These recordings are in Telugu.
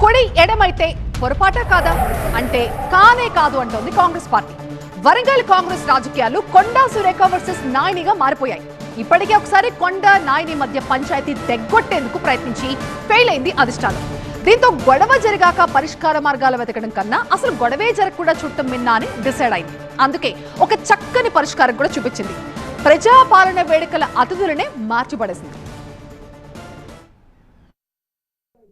కొడి ఎడమైతే పొరపాట కాదా అంటే కానే కాదు అంటోంది కాంగ్రెస్ పార్టీ. వరంగల్ కాంగ్రెస్ రాజకీయాలు కొండా సురేఖ వర్సెస్ నాయనిగా మారిపోయాయి. ఇప్పటికే ఒకసారి కొండా నాయని మధ్య పంచాయతీ తెగ్గొట్టేందుకు ప్రయత్నించి ఫెయిల్ అయింది అధిష్టానం. దీంతో గొడవ జరిగాక పరిష్కార మార్గాలు వెతకడం కన్నా అసలు గొడవే జరగకుండా చుట్టం మిన్నా అని డిసైడ్ అయింది. అందుకే ఒక చక్కని పరిష్కారం కూడా చూపించింది. ప్రజాపాలన వేడుకల అతిథులనే మార్చిపడేసింది.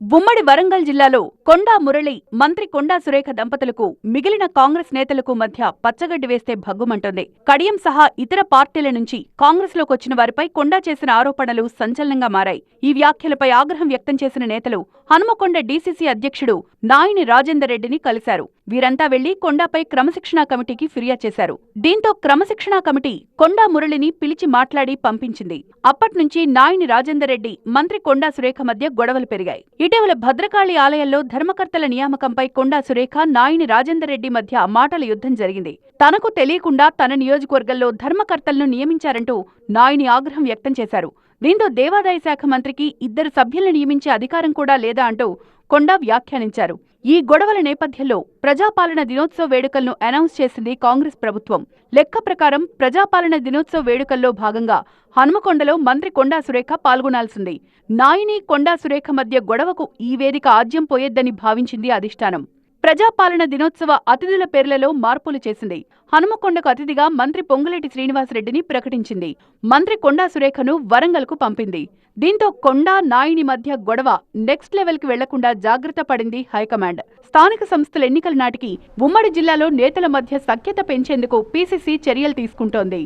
ఉమ్మడి వరంగల్ జిల్లాలో కొండా మురళి, మంత్రి కొండా సురేఖ దంపతులకు మిగిలిన కాంగ్రెస్ నేతలకు మధ్య పచ్చగడ్డి వేస్తే భగ్గుమంటోంది. కడియం సహా ఇతర పార్టీల నుంచి కాంగ్రెస్లోకొచ్చిన వారిపై కొండా చేసిన ఆరోపణలు సంచలనంగా మారాయి. ఈ వ్యాఖ్యలపై ఆగ్రహం వ్యక్తం చేసిన నేతలు హనుమకొండ డీసీసీ అధ్యక్షుడు నాయిని రాజేందర్ రెడ్డిని కలిశారు. వీరంతా వెళ్లి కొండాపై క్రమశిక్షణా కమిటీకి ఫిర్యాదు చేశారు. దీంతో క్రమశిక్షణా కమిటీ కొండా మురళిని పిలిచి మాట్లాడి పంపించింది. అప్పట్నుంచి నాయిని రాజేందర్ రెడ్డి, మంత్రి కొండా సురేఖ మధ్య గొడవలు పెరిగాయి. ఇటీవల భద్రకాళి ఆలయంలో ధర్మకర్తల నియామకంపై కొండా సురేఖ, నాయిని రాజేందర్ రెడ్డి మధ్య మాటల యుద్ధం జరిగింది. తనకు తెలియకుండా తన నియోజకవర్గంలో ధర్మకర్తలను నియమించారంటూ నాయిని ఆగ్రహం వ్యక్తం చేశారు. దీంతో దేవాదాయ శాఖ మంత్రికి 2 సభ్యులను నియమించే అధికారం కూడా లేదా అంటూ కొండా వ్యాఖ్యానించారు. ఈ గొడవల నేపథ్యంలో ప్రజాపాలన దినోత్సవ వేడుకలను అనౌన్స్ చేసింది కాంగ్రెస్ ప్రభుత్వం. లెక్క ప్రకారం ప్రజాపాలన దినోత్సవ వేడుకల్లో భాగంగా హనుమకొండలో మంత్రి కొండా సురేఖ పాల్గొనాల్సింది. నాయిని, కొండా సురేఖ మధ్య గొడవకు ఈ వేదిక ఆజ్యం పోయొద్దని భావించింది అధిష్టానం. ప్రజాపాలన దినోత్సవ అతిథుల పేర్లలో మార్పులు చేసింది. హనుమకొండకు అతిథిగా మంత్రి పొంగులేటి శ్రీనివాసరెడ్డిని ప్రకటించింది. మంత్రి కొండా సురేఖను వరంగల్కు పంపింది. దీంతో కొండా, నాయిని మధ్య గొడవ నెక్స్ట్ లెవెల్కి వెళ్లకుండా జాగ్రత్త పడింది హైకమాండ్. స్థానిక సంస్థల ఎన్నికల నాటికి ఉమ్మడి జిల్లాలో నేతల మధ్య సఖ్యత పెంచేందుకు పీసీసీ చర్యలు తీసుకుంటోంది.